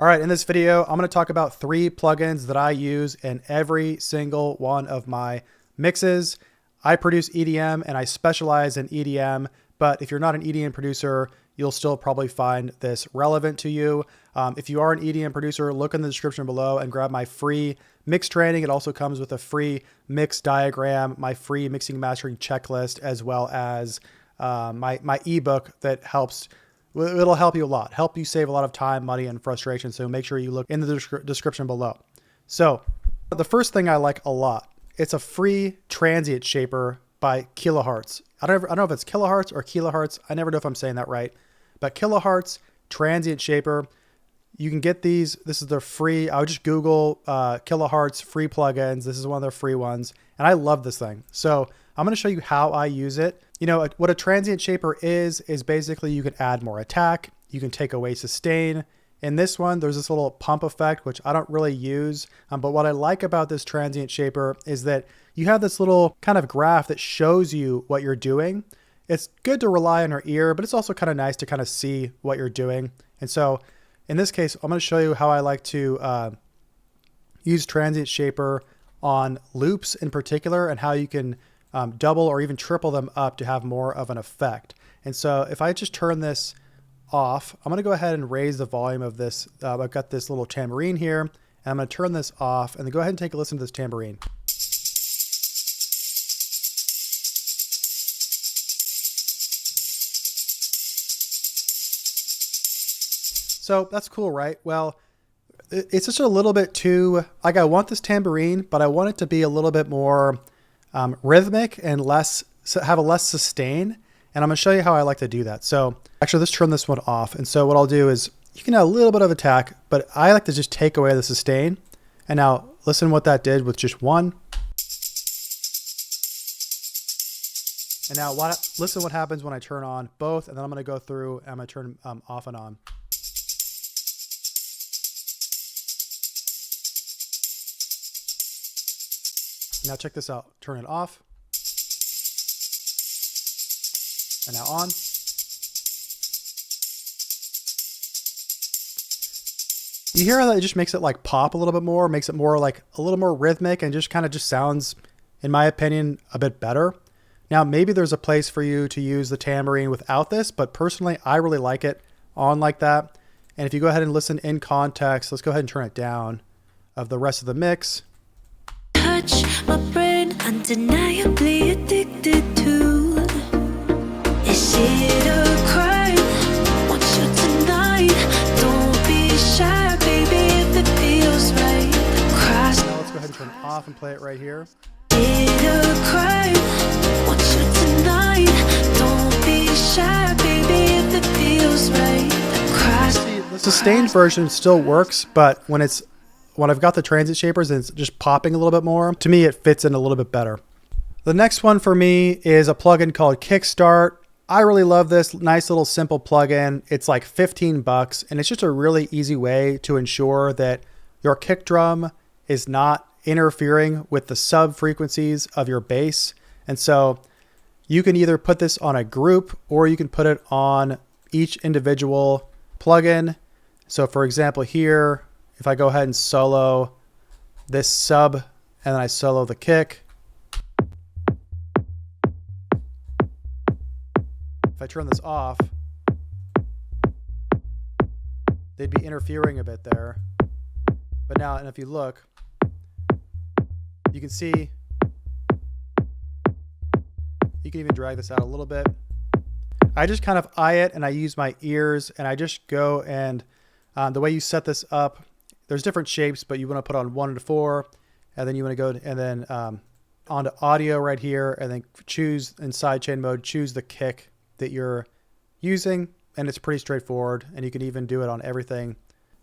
All right, in this video, I'm going to talk about 3 plugins that I use in every single one of my mixes. I produce EDM and I specialize in EDM, but if you're not an EDM producer, you'll still probably find this relevant to you. If you are an EDM producer, look in the description below and grab my free mix training. It also comes with a free mix diagram, my free mixing and mastering checklist, as well as my ebook that helps. It'll help you a lot, help you save a lot of time, money, and frustration. So make sure you look in the description below. So the first thing I like a lot, it's a free transient shaper by Kilohertz. I don't know if it's Kilohertz or Kilohertz. I never know if I'm saying that right, but Kilohertz transient shaper. You can get these. This is their free. I would just Google Kilohertz free plugins. This is one of their free ones. And I love this thing. So I'm going to show you how I use it. You know, what a transient shaper is basically you can add more attack. You can take away sustain. In this one, there's this little pump effect, which I don't really use. But what I like about this transient shaper is that you have this little kind of graph that shows you what you're doing. It's good to rely on your ear, but it's also kind of nice to kind of see what you're doing. And so in this case, I'm going to show you how I like to use transient shaper on loops in particular, and how you can double or even triple them up to have more of an effect. And so if I just turn this off, I'm going to go ahead and raise the volume of this. I've got this little tambourine here, and I'm going to turn this off and then go ahead and take a listen to this tambourine. So that's cool, right? Well, it's just a little bit too, like, I want this tambourine, but I want it to be a little bit more rhythmic and have a less sustain. And I'm going to show you how I like to do that. So actually, let's turn this one off. And so what I'll do is, you can have a little bit of attack, but I like to just take away the sustain. And now listen what that did with just one. And now listen what happens when I turn on both. And then I'm going to go through and I'm going to turn off and on. Now check this out. Turn it off. And now on. You hear how that just makes it like pop a little bit more, makes it more like a little more rhythmic, and just kind of just sounds, in my opinion, a bit better. Now, maybe there's a place for you to use the tambourine without this, but personally, I really like it on like that. And if you go ahead and listen in context, let's go ahead and turn it down of the rest of the mix. Touch my brain, undeniably addicted to. Is it a crime? Want you tonight. Don't be shy, baby, if it feels right. Now let's go ahead and turn it off and play it right here. Is it a crime? Want you tonight. Don't be shy, baby, if it feels right. See, the sustained version still works, but when I've got the transient shapers and it's just popping a little bit more, to me, it fits in a little bit better. The next one for me is a plugin called Kickstart. I really love this nice little simple plugin. It's like 15 bucks, and it's just a really easy way to ensure that your kick drum is not interfering with the sub frequencies of your bass. And so you can either put this on a group or you can put it on each individual plugin. So for example, here, if I go ahead and solo this sub and then I solo the kick. If I turn this off, they'd be interfering a bit there. But now, and if you look, you can see, you can even drag this out a little bit. I just kind of eye it and I use my ears and I just go and the way you set this up, there's different shapes, but you want to put on 1 to 4, and then you want to go and then onto audio right here, and then choose in sidechain mode, choose the kick that you're using, and it's pretty straightforward, and you can even do it on everything.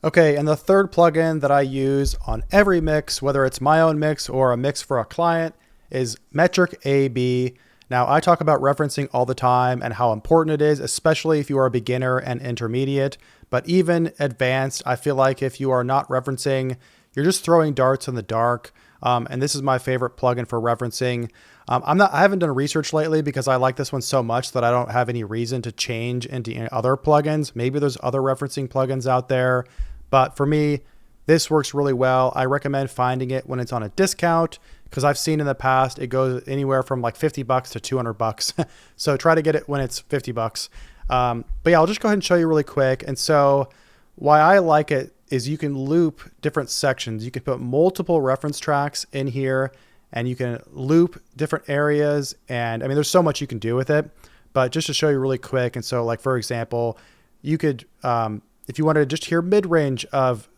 Okay, and the third plugin that I use on every mix, whether it's my own mix or a mix for a client, is Metric AB. Now, I talk about referencing all the time and how important it is, especially if you are a beginner and intermediate, but even advanced. I feel like if you are not referencing, you're just throwing darts in the dark. And this is my favorite plugin for referencing. I haven't done research lately because I like this one so much that I don't have any reason to change into other plugins. Maybe there's other referencing plugins out there, But for me, this works really well. I recommend finding it when it's on a discount, because I've seen in the past it goes anywhere from like $50 to $200. So try to get it when it's $50. But yeah, I'll just go ahead and show you really quick. And so why I like it is you can loop different sections. You can put multiple reference tracks in here, and you can loop different areas. And I mean, there's so much you can do with it, but just to show you really quick. And so like, for example, you could, if you wanted to just hear mid-range of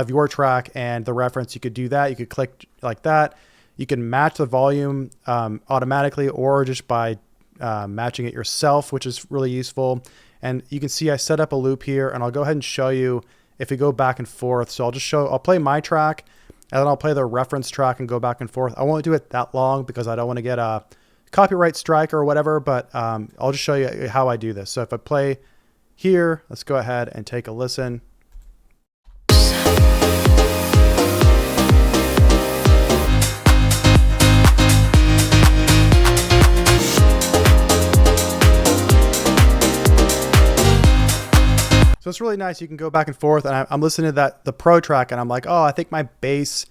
your track and the reference, you could do that. You could click like that. You can match the volume automatically, or just by matching it yourself, which is really useful. And you can see I set up a loop here, and I'll go ahead and show you if we go back and forth. So I'll play my track, and then I'll play the reference track and go back and forth. I won't do it that long because I don't want to get a copyright strike or whatever, but I'll just show you how I do this. So if I play here, let's go ahead and take a listen. So it's really nice. You can go back and forth, and I'm listening to the pro track, and I'm like, oh, I think my bass,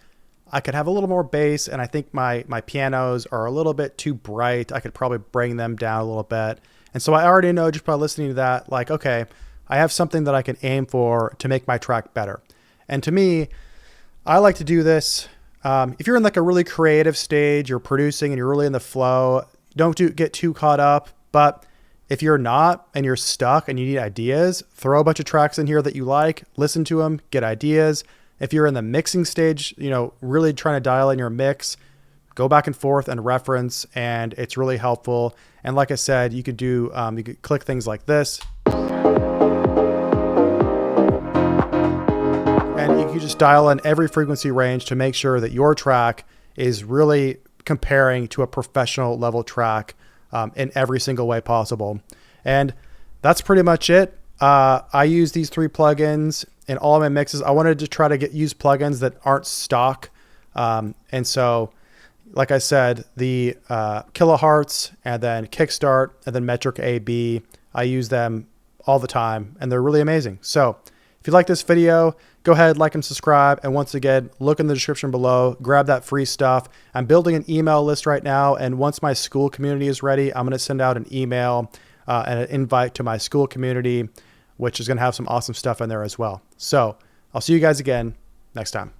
I could have a little more bass, and I think my pianos are a little bit too bright. I could probably bring them down a little bit. And so I already know just by listening to that, like, okay, I have something that I can aim for to make my track better. And to me, I like to do this. If you're in like a really creative stage, you're producing and you're really in the flow, don't get too caught up. But if you're not and you're stuck and you need ideas, throw a bunch of tracks in here that you like, listen to them, get ideas. If you're in the mixing stage, really trying to dial in your mix, go back and forth and reference, and it's really helpful. And like I said, you could you could click things like this. And you can just dial in every frequency range to make sure that your track is really comparing to a professional level track in every single way possible. And that's pretty much it. I use these 3 plugins in all of my mixes. I wanted to try to use plugins that aren't stock. And so, like I said, the kilohertz, and then kickstart, and then metric AB, I use them all the time, and they're really amazing. So if you like this video, go ahead, like and subscribe. And once again, look in the description below, grab that free stuff. I'm building an email list right now, and once my school community is ready, I'm going to send out an email and an invite to my school community, which is going to have some awesome stuff in there as well. So I'll see you guys again next time.